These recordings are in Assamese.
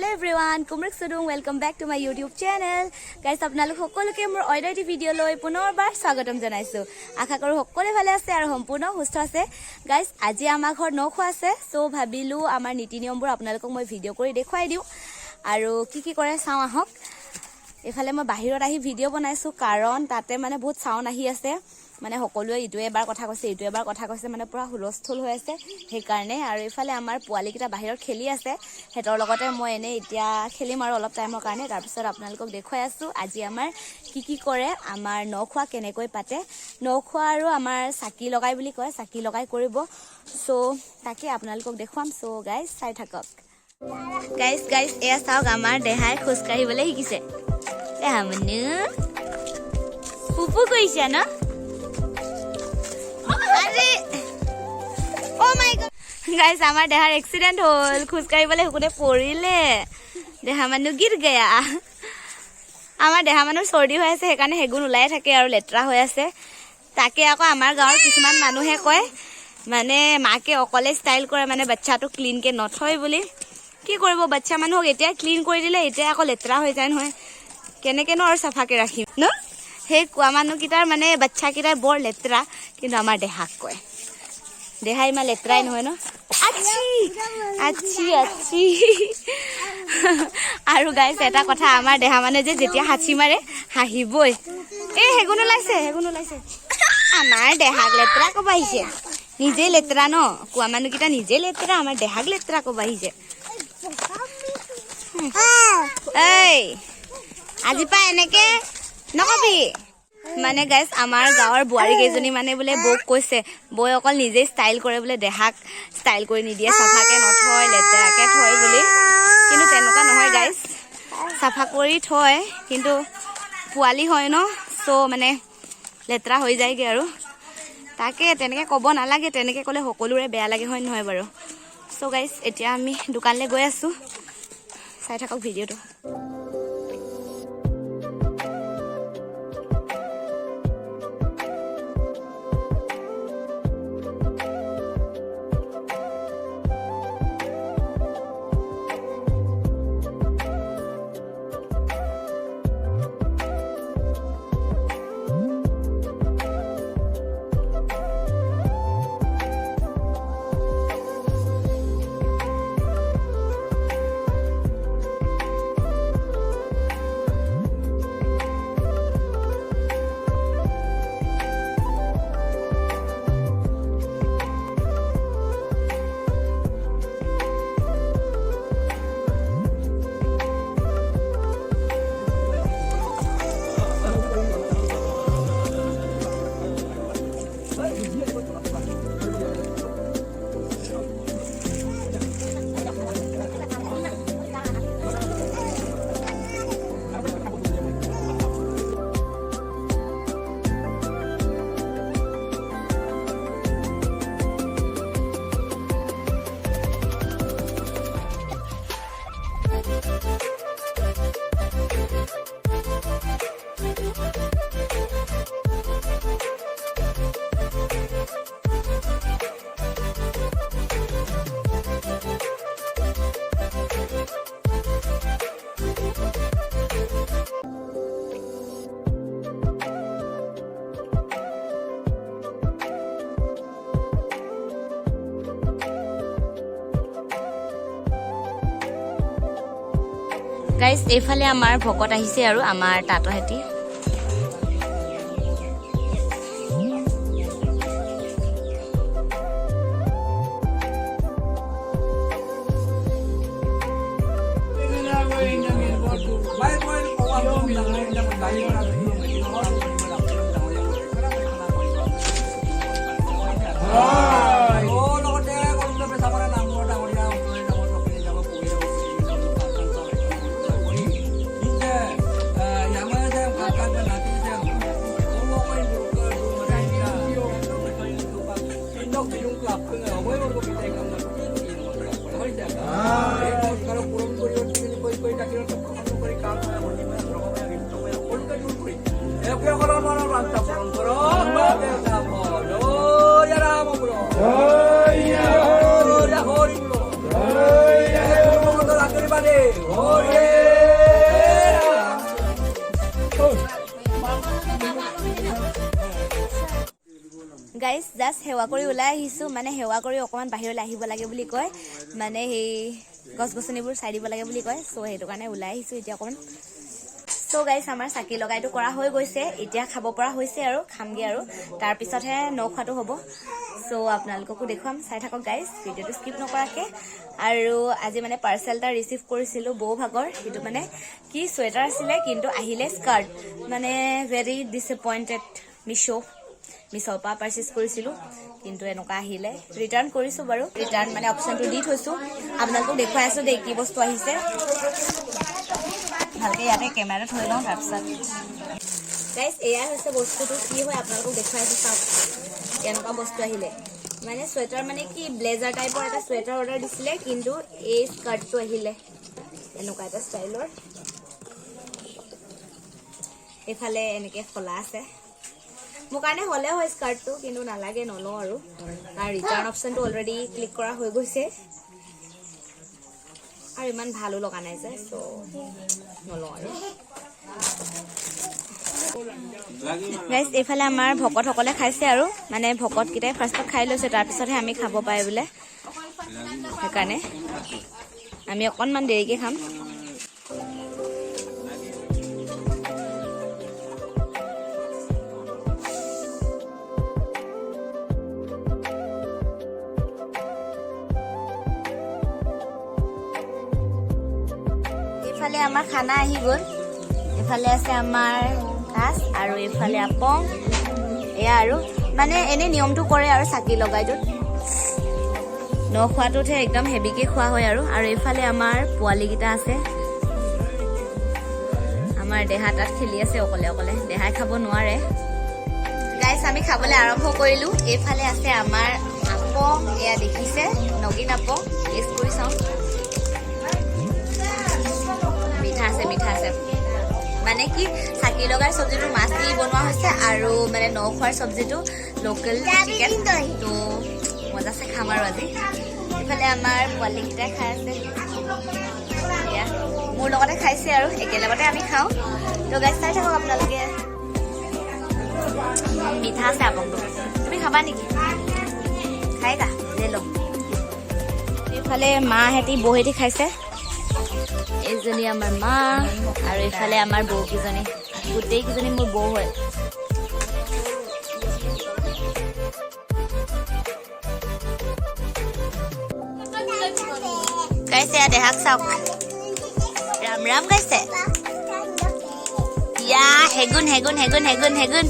Hello everyone, Kumrik Sudung, welcome back to my YouTube channel. Guys, আপোনালোক সকলোকে মোৰ অইডাইটি ভিডিঅ' লৈ পুনৰবাৰ স্বাগতম জনাইছো। আশা কৰো সকলোৱে ভালে আছে আৰু সম্পূৰ্ণ সুস্থ আছে। Guys, আজি আমাৰ ঘৰ নখোৱা আছে, সো ভাবিলো আমাৰ নীতি নিয়মবোৰ আপোনালোকক মই ভিডিঅ' কৰি দেখুৱাই দিও আৰু কি কৰে চাও আহক। এফালে মই বাহিৰত আহি ভিডিঅ' বনাইছো কাৰণ তাতে মানে বহুত সাউন্ড আহি আছে। মানে সকলোৱে ইটো এবাৰ কথা কৈছে মানে পুৰা হুলস্থুল হৈ আছে সেই কাৰণে আৰু ইফালে আমাৰ পোৱালি কিটা বাহিৰত খেলি আছে হেতৰ লগতে মই এনে এতিয়া খেলিম আৰু অলপ টাইমৰ কাৰণে তাৰ পিছত আপোনালোকক দেখুৱাই আছো আজি আমাৰ কি কৰে আমাৰ নখোৱা কেনেকৈ পাতে নখোৱা আৰু আমাৰ চাকি লগাই বুলি কয় চাকি লগাই কৰিব সো তাকে আপোনালোকক দেখুৱাম সো গাইস চাই থাকক গাইস এয়া চাওক আমাৰ দেহাই খোজ কাঢ়িবলৈ শিকিছে দেহা মনু পুপু কৈছে না गाइस हमार देहार एक्सीडेंट होल खुशकाई बोले हुकुने परिले देहा मानु गिर गया आमार देहा मानुर सर्दी হৈ আছে হেকানে হেগুন উলাই থাকে আৰু লেত্ৰা হৈ আছে তাকে আকৌ আমাৰ গাঁৱৰ কিছুমান মানুহে কয় মানে মাকে অকলে স্টাইল কৰে মানে বাচ্চাটো ক্লিন কে নথয় বুলি কি কৰিব বাচ্চা মানুহক এতিয়া ক্লিন কৰি দিলে এতিয়া আকৌ লেত্ৰা হৈ যায় নহয় কেনেকে ন আৰু সাফাকে ৰাখিম ন হে কোৱা মানুহ কিটাৰ মানে বাচ্চা কিটাৰ বৰ লেত্ৰা কিন্তু আমাৰ দেহাক কয় দেহা ইমান লেত্ৰাই নহয় ন আচ্ছি আৰু গাইস এটা কথা আমাৰ দেহা মানে যে যেতিয়া হাঁচি মাৰে হাঁহিবই এ হেগুন ওলাইছে আমাৰ দেহাক লেত্ৰা কব আহিছে নিজে লেত্ৰা ন কোৱা মানুহ কিটা নিজে লেত্ৰা আমাৰ দেহাক লেত্ৰা কব আহিছে এই আজি পা এনেকে নকবি মানে গাইস আমাৰ গাঁৱৰ বুৱাৰী কেজনী মানে বোলে বৌক কৈছে বৈ অকল নিজে স্টাইল কৰে বোলে দেহাক স্টাইল কৰি নিদিয়ে সাফাকে নথয় লেতেৰাকে থয় বুলি কিন্তু তেনেকুৱা নহয় গাইস সাফা কৰি থয় কিন্তু পোৱালি হয় ন সো মানে লেতেৰা হৈ যায়গে আৰু তাকে তেনেকে ক'ব নালাগে তেনেকে ক'লে সকলোৰে বেয়া লাগে হয় নহয় বাৰু সো গাইস এতিয়া আমি দোকানলৈ গৈ আছো চাই থাকক ভিডিঅ'টো গাইস এফালে আমাৰ ভকত আহিছে আৰু আমাৰ তাতো হেতি Yo quiero con la mano blanca, pero no, ya la vamos, bro. Guys just সেৱা কৰি ওলাই আহিছোঁ মানে সেৱা কৰি অকণমান বাহিৰলৈ আহিব লাগে বুলি কয় মানে সেই গছ গছনিবোৰ চাই দিব লাগে বুলি কয় চ' সেইটো কাৰণে ওলাই আহিছোঁ এতিয়া অকণমান চ' গাইজ আমাৰ চাকি লগাইটো কৰা হৈ গৈছে এতিয়া খাব পৰা হৈছে আৰু খামগৈ আৰু তাৰপিছতহে ন খোৱাটো হ'ব চ' আপোনালোককো দেখুৱাম চাই থাকক গাইজ ভিডিঅ'টো স্কিপ নকৰাকৈ আৰু আজি মানে পাৰ্চেল এটা ৰিচিভ কৰিছিলোঁ বৌ ভাগৰ সেইটো মানে কি চুৱেটাৰ আছিলে কিন্তু আহিলে স্কাৰ্ট মানে ভেৰি ডিসএপইণ্টেড মিছ'ৰ পৰা পাৰ্চেছ কৰিছিলোঁ কিন্তু এনেকুৱা আহিলে ৰিটাৰ্ণ কৰিছোঁ বাৰু ৰিটাৰ্ণ মানে অপশ্যনটো দি থৈছোঁ আপোনালোকক দেখুৱাই আছোঁ দেই কি বস্তু আহিছে ভালকৈ ইয়াতে কেমেৰাত থৈ লওঁ তাৰপিছত গাইজ এয়াই হৈছে বস্তুটো কি হয় আপোনালোকক দেখুৱাই আছোঁ চাওক এনেকুৱা বস্তু আহিলে মানে চুৱেটাৰ মানে কি ব্লেজাৰ টাইপৰ এটা চুৱেটাৰ অৰ্ডাৰ দিছিলে কিন্তু এই স্কাৰ্টটো আহিলে এনেকুৱা এটা ষ্টাইলৰ এইফালে এনেকৈ খোলা আছে মোৰ কাৰণে হ'লে হয় স্কাৰ্টটো কিন্তু নালাগে নলওঁ আৰু তাৰ ৰিটাৰ্ণ অপশ্যনটো অলৰেডি ক্লিক কৰা হৈ গৈছে আৰু ইমান ভালো লগা নাই যে চ' নলওঁ আৰু গাইজ এইফালে আমাৰ ভকতসকলে খাইছে আৰু মানে ভকতকেইটাই ফাৰ্ষ্টত খাই লৈছে তাৰপিছতহে আমি খাব পাই বোলে সেইকাৰণে আমি অকণমান দেৰিকৈ খাম এইফালে আমাৰ খানা আহি গ'ল এইফালে আছে আমাৰ কাছ আৰু এইফালে আপং এয়া আৰু মানে এনেই নিয়মটো কৰে আৰু চাকি লগাইটোত ন খোৱাটোতহে একদম হেভিকৈ খোৱা হয় আৰু এইফালে আমাৰ পোৱালীকেইটা আছে আমাৰ দেহা তাত খেলি আছে অকলে অকলে দেহাই খাব নোৱাৰে গাইজ আমি খাবলৈ আৰম্ভ কৰিলোঁ এইফালে আছে আমাৰ আপং এয়া দেখিছে নগিন আপং টেষ্ট কৰি চাওঁ মিঠা আছে মানে কি চাকি লগাৰ চব্জিটো মাছ দি বনোৱা হৈছে আৰু মানে ন খোৱাৰ চব্জিটো লোকেল চিকেন তো মজাছে খাম আৰু আজি এইফালে আমাৰ পোৱালীকেইটাই খাই আছে এয়া মোৰ লগতে খাইছে আৰু একেলগতে আমি খাওঁ তো গাইজ চাই থাকক আপোনালোকে মিঠা আছে আপংটো তুমি খাবা নেকি খাই গা লৈ লওঁ এইফালে মাহেঁতি বৌহেঁতি খাইছে এইজনী আমাৰ মা আৰু এইফালে আমাৰ বৌকেইজনী গোটেইকেইজনী মোৰ বৌ হয় গাইছে দেহাক চাওক ৰাম ৰাম গাইছে ইয়া হেগুন হেগুন হেগুন হেগুন হেগুন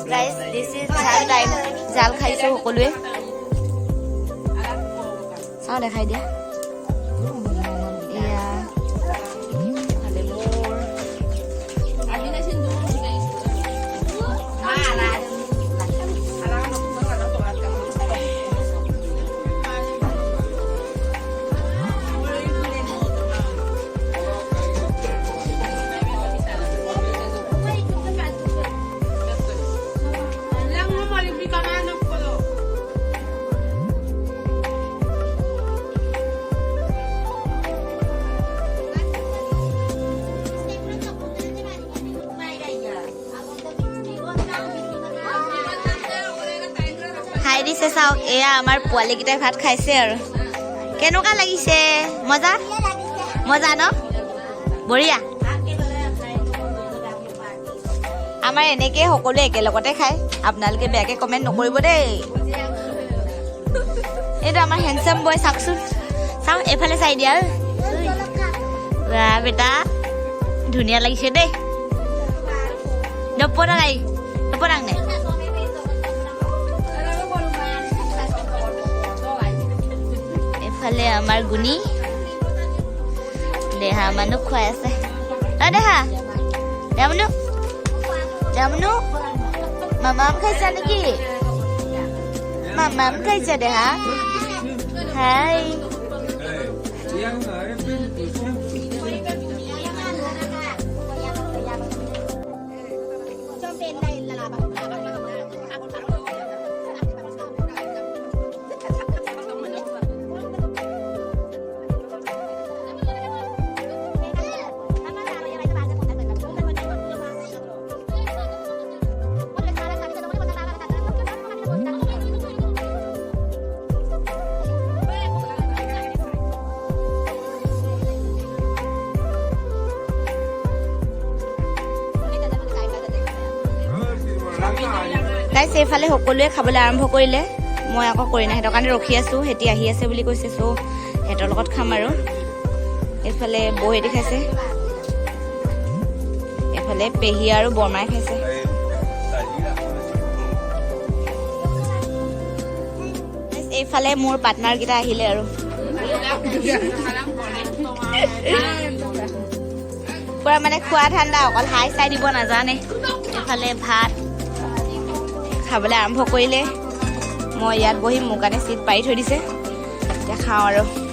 Guys, this is ঝাল টাইম ঝাল খাইছো সকলোৱে চাও দেখাই দিয়া ইয়া আলে মোৰ আজি না সিন্ধু মালা বনাই দিছে চাওক এয়া আমাৰ পোৱালীকেইটাই ভাত খাইছে আৰু কেনেকুৱা লাগিছে মজা মজা ন বঢ়িয়া আমাৰ এনেকে সকলোৱে একেলগতে খায় আপোনালোকে বেয়াকে কমেণ্ট নকৰিব দেই এইটো আমাৰ হেণ্ডচাম বয় চাওকচোন চাওক এইফালে চাই দিয়া বেটা ধুনীয়া লাগিছে দেই নপৰাং নে এইফালে আমাৰ গুণী দেহা মানুহ খুৱাই আছে দেহা দেহা মামাম খাইছা নেকি মামাম খাইছা দেহা হাই গাইছ এইফালে সকলোৱে খাবলৈ আৰম্ভ কৰিলে মই আকৌ কৰি নাই সিহঁতৰ কাৰণে ৰখি আছোঁ সিহঁতি আহি আছে বুলি কৈছে চ' সিহঁতৰ লগত খাম আৰু এইফালে বৌহেঁতি খাইছে এইফালে পেহী আৰু বৰমাই খাইছে এইফালে মোৰ পাৰ্টনাৰকেইটা আহিলে আৰু পুৰা মানে খোৱা ঠাণ্ডা অকল হাই চাই দিব নাজানে এইফালে ভাত খাবলৈ আৰম্ভ কৰিলে মই ইয়াত বহি মোৰ কাৰণে চিট পাৰি থৈ দিছে এতিয়া খাওঁ আৰু